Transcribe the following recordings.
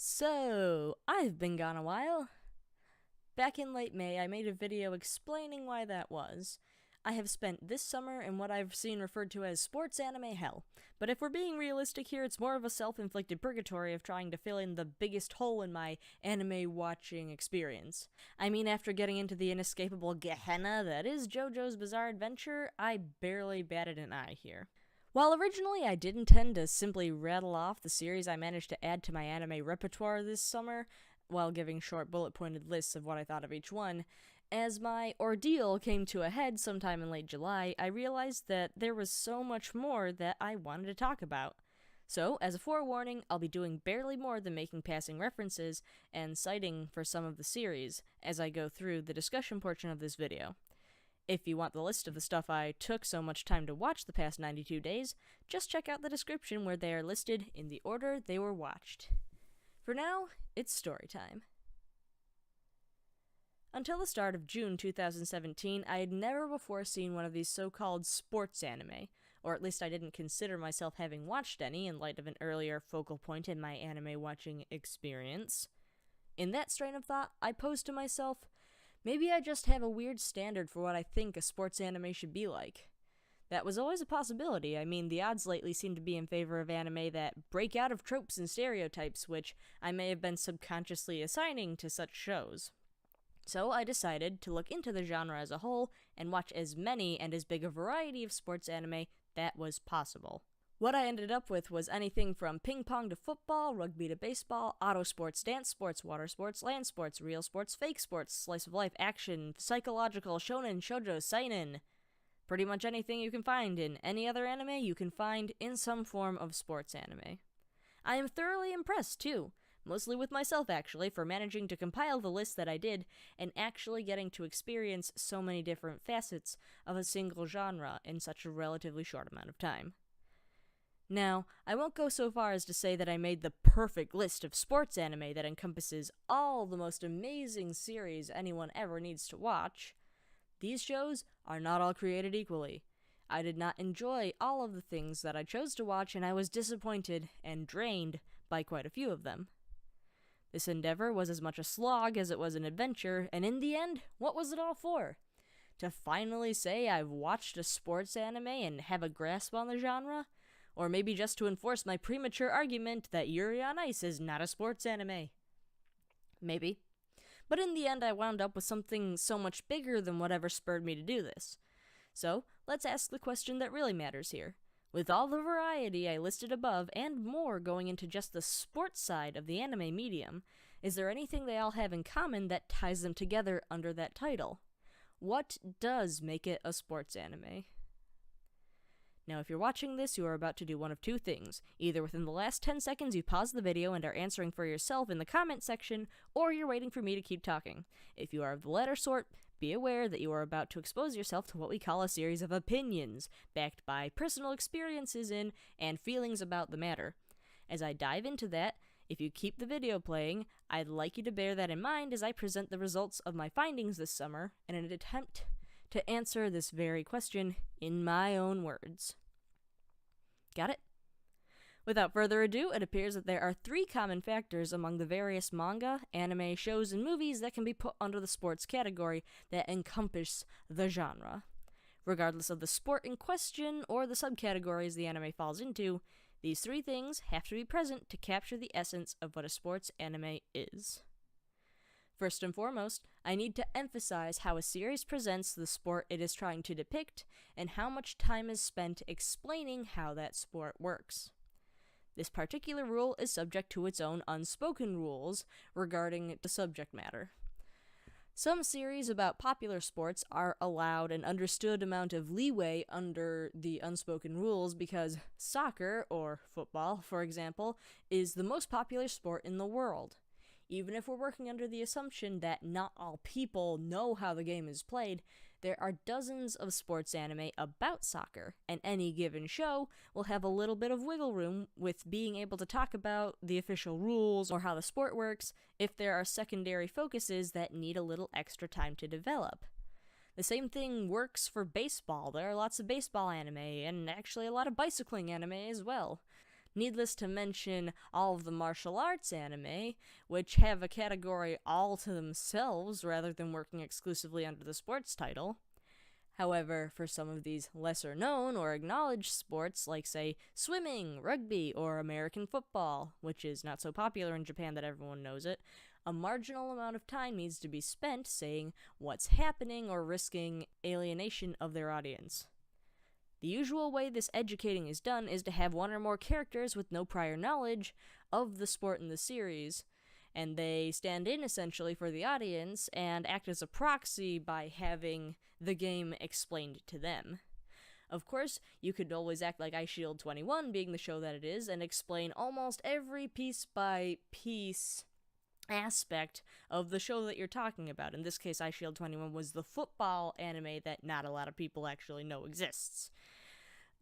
So, I've been gone a while. Back in late May, I made a video explaining why that was. I have spent this summer in what I've seen referred to as sports anime hell, but if we're being realistic here, it's more of a self-inflicted purgatory of trying to fill in the biggest hole in my anime watching experience. I mean, after getting into the inescapable Gehenna that is JoJo's Bizarre Adventure, I barely batted an eye here. While originally I did intend to simply rattle off the series I managed to add to my anime repertoire this summer, while giving short bullet-pointed lists of what I thought of each one, as my ordeal came to a head sometime in late July, I realized that there was so much more that I wanted to talk about. So, as a forewarning, I'll be doing barely more than making passing references and citing for some of the series as I go through the discussion portion of this video. If you want the list of the stuff I took so much time to watch the past 92 days, just check out the description where they are listed in the order they were watched. For now, it's story time. Until the start of June 2017, I had never before seen one of these so-called sports anime, or at least I didn't consider myself having watched any in light of an earlier focal point in my anime watching experience. In that strain of thought, I posed to myself, maybe I just have a weird standard for what I think a sports anime should be like. That was always a possibility. I mean, the odds lately seem to be in favor of anime that break out of tropes and stereotypes, which I may have been subconsciously assigning to such shows. So I decided to look into the genre as a whole and watch as many and as big a variety of sports anime that was possible. What I ended up with was anything from ping pong to football, rugby to baseball, auto sports, dance sports, water sports, land sports, real sports, fake sports, slice of life, action, psychological, shonen, shoujo, seinen. Pretty much anything you can find in any other anime, you can find in some form of sports anime. I am thoroughly impressed, too. Mostly with myself, actually, for managing to compile the list that I did, and actually getting to experience so many different facets of a single genre in such a relatively short amount of time. Now, I won't go so far as to say that I made the perfect list of sports anime that encompasses all the most amazing series anyone ever needs to watch. These shows are not all created equally. I did not enjoy all of the things that I chose to watch, and I was disappointed and drained by quite a few of them. This endeavor was as much a slog as it was an adventure, and in the end, what was it all for? To finally say I've watched a sports anime and have a grasp on the genre? Or maybe just to enforce my premature argument that Yuri on Ice is not a sports anime? Maybe. But in the end, I wound up with something so much bigger than whatever spurred me to do this. So, let's ask the question that really matters here. With all the variety I listed above, and more going into just the sports side of the anime medium, is there anything they all have in common that ties them together under that title? What does make it a sports anime? Now, if you're watching this, you are about to do one of two things. Either within the last 10 seconds you pause the video and are answering for yourself in the comment section, or you're waiting for me to keep talking. If you are of the latter sort, be aware that you are about to expose yourself to what we call a series of opinions, backed by personal experiences in and feelings about the matter. As I dive into that, if you keep the video playing, I'd like you to bear that in mind as I present the results of my findings this summer in an attempt to answer this very question in my own words. Got it? Without further ado, it appears that there are three common factors among the various manga, anime, shows, and movies that can be put under the sports category that encompass the genre. Regardless of the sport in question or the subcategories the anime falls into, these three things have to be present to capture the essence of what a sports anime is. First and foremost, I need to emphasize how a series presents the sport it is trying to depict, and how much time is spent explaining how that sport works. This particular rule is subject to its own unspoken rules regarding the subject matter. Some series about popular sports are allowed an understood amount of leeway under the unspoken rules because soccer, or football, for example, is the most popular sport in the world. Even if we're working under the assumption that not all people know how the game is played, there are dozens of sports anime about soccer, and any given show will have a little bit of wiggle room with being able to talk about the official rules or how the sport works if there are secondary focuses that need a little extra time to develop. The same thing works for baseball. There are lots of baseball anime, and actually a lot of bicycling anime as well. Needless to mention all of the martial arts anime, which have a category all to themselves rather than working exclusively under the sports title. However, for some of these lesser known or acknowledged sports, like, say, swimming, rugby, or American football, which is not so popular in Japan that everyone knows it, a marginal amount of time needs to be spent saying what's happening or risking alienation of their audience. The usual way this educating is done is to have one or more characters with no prior knowledge of the sport in the series, and they stand in essentially for the audience and act as a proxy by having the game explained to them. Of course, you could always act like Eyeshield 21, being the show that it is, and explain almost every piece-by-piece aspect of the show that you're talking about. In this case, Eyeshield 21 was the football anime that not a lot of people actually know exists.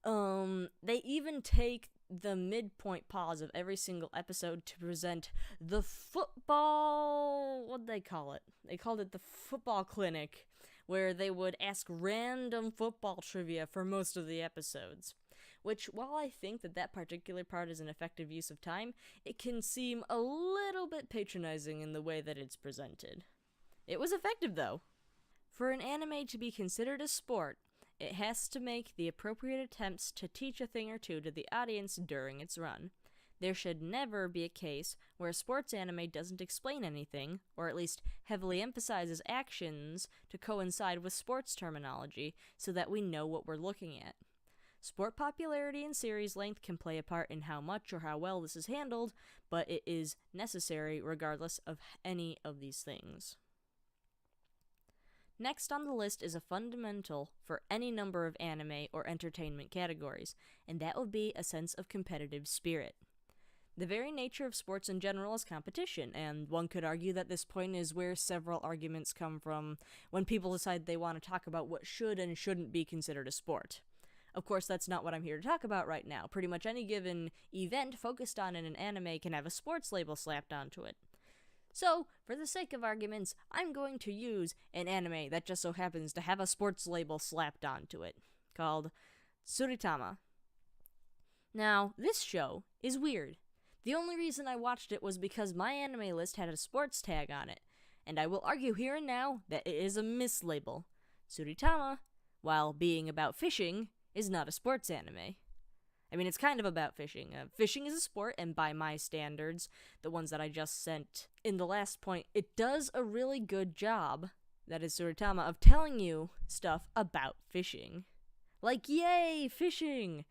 They even take the midpoint pause of every single episode to present the football... what'd they call it? They called it the football clinic, where they would ask random football trivia for most of the episodes. Which, while I think that particular part is an effective use of time, it can seem a little bit patronizing in the way that it's presented. It was effective, though. For an anime to be considered a sport, it has to make the appropriate attempts to teach a thing or two to the audience during its run. There should never be a case where a sports anime doesn't explain anything, or at least heavily emphasizes actions to coincide with sports terminology so that we know what we're looking at. Sport popularity and series length can play a part in how much or how well this is handled, but it is necessary regardless of any of these things. Next on the list is a fundamental for any number of anime or entertainment categories, and that would be a sense of competitive spirit. The very nature of sports in general is competition, and one could argue that this point is where several arguments come from when people decide they want to talk about what should and shouldn't be considered a sport. Of course, that's not what I'm here to talk about right now. Pretty much any given event focused on in an anime can have a sports label slapped onto it. So, for the sake of arguments, I'm going to use an anime that just so happens to have a sports label slapped onto it, called Tsuritama. Now, this show is weird. The only reason I watched it was because my anime list had a sports tag on it, and I will argue here and now that it is a mislabel. Tsuritama, while being about fishing, is not a sports anime. I mean, it's kind of about fishing. Fishing is a sport, and by my standards, the ones that I just sent in the last point, it does a really good job, that is Tsuritama, of telling you stuff about fishing. Like, yay, fishing!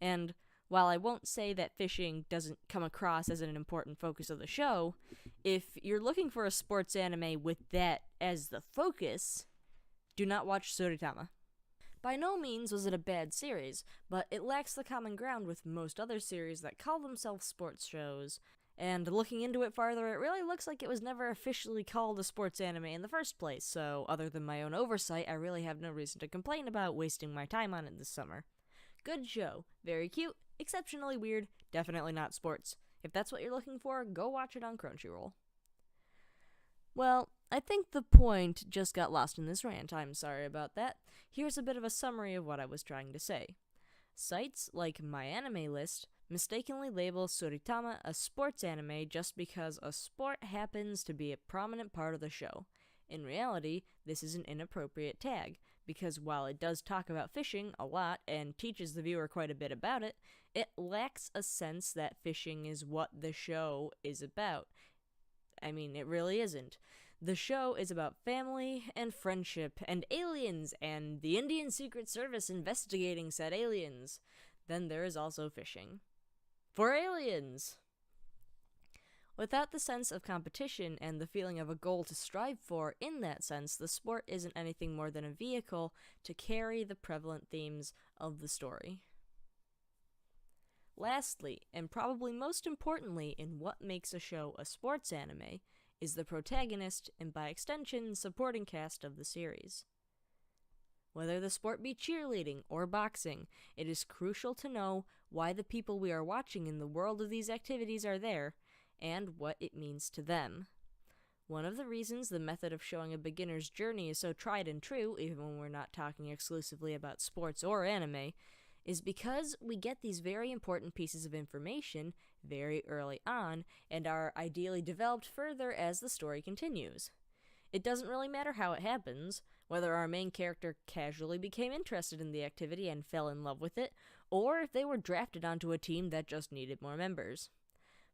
And while I won't say that fishing doesn't come across as an important focus of the show, if you're looking for a sports anime with that as the focus, do not watch Tsuritama. By no means was it a bad series, but it lacks the common ground with most other series that call themselves sports shows, and looking into it farther, it really looks like it was never officially called a sports anime in the first place, so other than my own oversight, I really have no reason to complain about wasting my time on it this summer. Good show, very cute, exceptionally weird, definitely not sports. If that's what you're looking for, go watch it on Crunchyroll. Well, I think the point just got lost in this rant, I'm sorry about that. Here's a bit of a summary of what I was trying to say. Sites like My Anime List mistakenly label Tsuritama a sports anime just because a sport happens to be a prominent part of the show. In reality, this is an inappropriate tag, because while it does talk about fishing a lot and teaches the viewer quite a bit about it, it lacks a sense that fishing is what the show is about. I mean, it really isn't. The show is about family and friendship and aliens and the Indian Secret Service investigating said aliens. Then there is also fishing. For aliens! Without the sense of competition and the feeling of a goal to strive for in that sense, the sport isn't anything more than a vehicle to carry the prevalent themes of the story. Lastly, and probably most importantly in what makes a show a sports anime, is the protagonist and by extension supporting cast of the series. Whether the sport be cheerleading or boxing, it is crucial to know why the people we are watching in the world of these activities are there, and what it means to them. One of the reasons the method of showing a beginner's journey is so tried and true, even when we're not talking exclusively about sports or anime, is because we get these very important pieces of information very early on and are ideally developed further as the story continues. It doesn't really matter how it happens, whether our main character casually became interested in the activity and fell in love with it, or if they were drafted onto a team that just needed more members.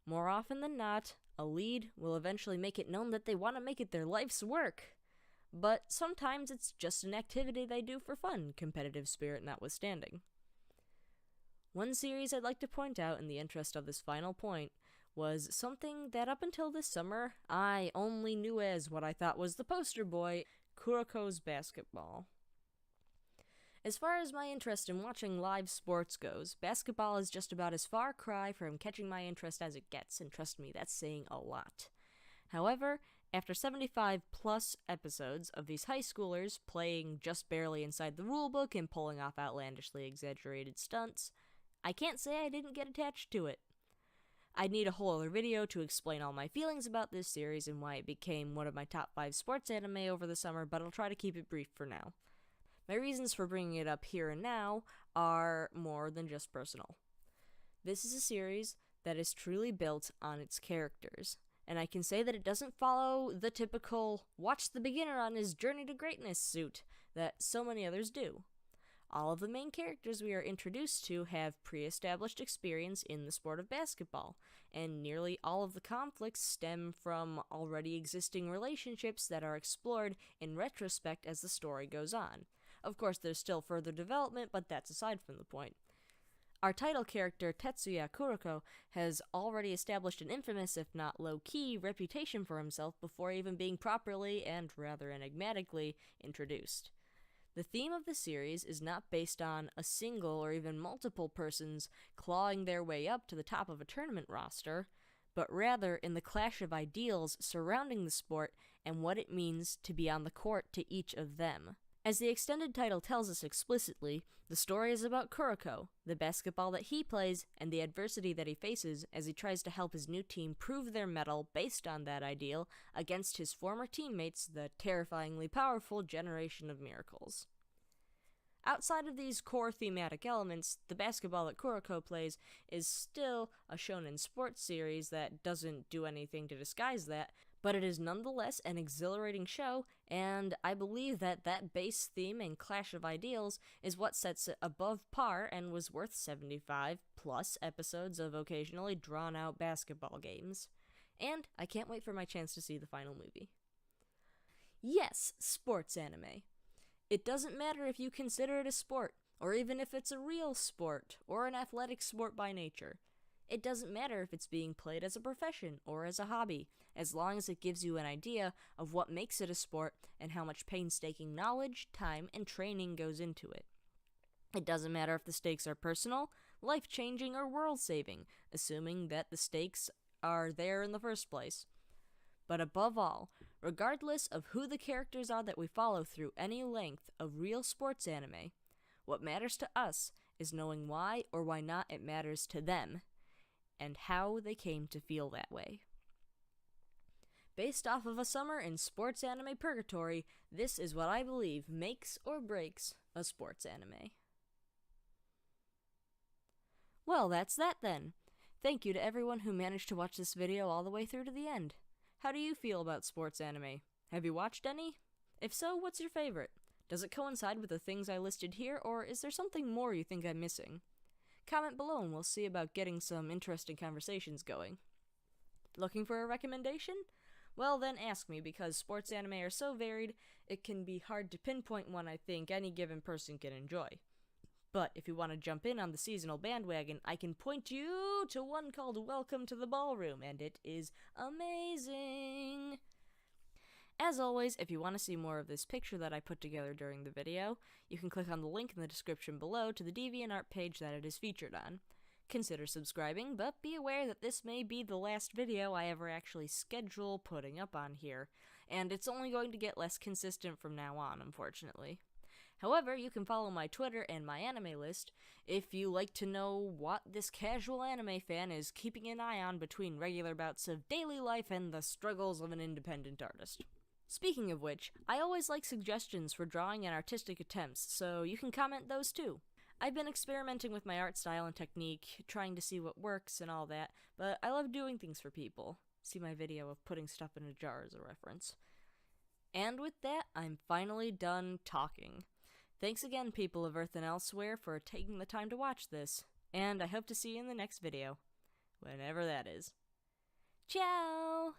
More often than not, a lead will eventually make it known that they want to make it their life's work. But sometimes it's just an activity they do for fun, competitive spirit notwithstanding. One series I'd like to point out in the interest of this final point was something that up until this summer, I only knew as what I thought was the poster boy, Kuroko's basketball. As far as my interest in watching live sports goes, basketball is just about as far cry from catching my interest as it gets, and trust me, that's saying a lot. However, after 75 plus episodes of these high schoolers playing just barely inside the rulebook and pulling off outlandishly exaggerated stunts, I can't say I didn't get attached to it. I'd need a whole other video to explain all my feelings about this series and why it became one of my top 5 sports anime over the summer, but I'll try to keep it brief for now. My reasons for bringing it up here and now are more than just personal. This is a series that is truly built on its characters, and I can say that it doesn't follow the typical watch the beginner on his journey to greatness suit that so many others do. All of the main characters we are introduced to have pre-established experience in the sport of basketball, and nearly all of the conflicts stem from already existing relationships that are explored in retrospect as the story goes on. Of course, there's still further development, but that's aside from the point. Our title character, Tetsuya Kuroko, has already established an infamous, if not low-key, reputation for himself before even being properly, and rather enigmatically, introduced. The theme of the series is not based on a single or even multiple persons clawing their way up to the top of a tournament roster, but rather in the clash of ideals surrounding the sport and what it means to be on the court to each of them. As the extended title tells us explicitly, the story is about Kuroko, the basketball that he plays, and the adversity that he faces as he tries to help his new team prove their mettle based on that ideal against his former teammates, the terrifyingly powerful Generation of Miracles. Outside of these core thematic elements, the basketball that Kuroko plays is still a shonen sports series that doesn't do anything to disguise that, but it is nonetheless an exhilarating show, and I believe that that base theme and clash of ideals is what sets it above par and was worth 75 plus episodes of occasionally drawn-out basketball games. And I can't wait for my chance to see the final movie. Yes, sports anime. It doesn't matter if you consider it a sport, or even if it's a real sport, or an athletic sport by nature. It doesn't matter if it's being played as a profession or as a hobby, as long as it gives you an idea of what makes it a sport and how much painstaking knowledge, time, and training goes into it. It doesn't matter if the stakes are personal, life-changing, or world-saving, assuming that the stakes are there in the first place. But above all, regardless of who the characters are that we follow through any length of real sports anime, what matters to us is knowing why or why not it matters to them, and how they came to feel that way. Based off of a summer in sports anime purgatory, this is what I believe makes or breaks a sports anime. Well, that's that then. Thank you to everyone who managed to watch this video all the way through to the end. How do you feel about sports anime? Have you watched any? If so, what's your favorite? Does it coincide with the things I listed here, or is there something more you think I'm missing? Comment below and we'll see about getting some interesting conversations going. Looking for a recommendation? Well then ask me, because sports anime are so varied, it can be hard to pinpoint one I think any given person can enjoy. But if you want to jump in on the seasonal bandwagon, I can point you to one called Welcome to the Ballroom, and it is amazing! As always, if you want to see more of this picture that I put together during the video, you can click on the link in the description below to the DeviantArt page that it is featured on. Consider subscribing, but be aware that this may be the last video I ever actually schedule putting up on here, and it's only going to get less consistent from now on, unfortunately. However, you can follow my Twitter and my anime list if you like to know what this casual anime fan is keeping an eye on between regular bouts of daily life and the struggles of an independent artist. Speaking of which, I always like suggestions for drawing and artistic attempts, so you can comment those too. I've been experimenting with my art style and technique, trying to see what works and all that, but I love doing things for people. See my video of putting stuff in a jar as a reference. And with that, I'm finally done talking. Thanks again, people of Earth and elsewhere, for taking the time to watch this, and I hope to see you in the next video. Whenever that is. Ciao!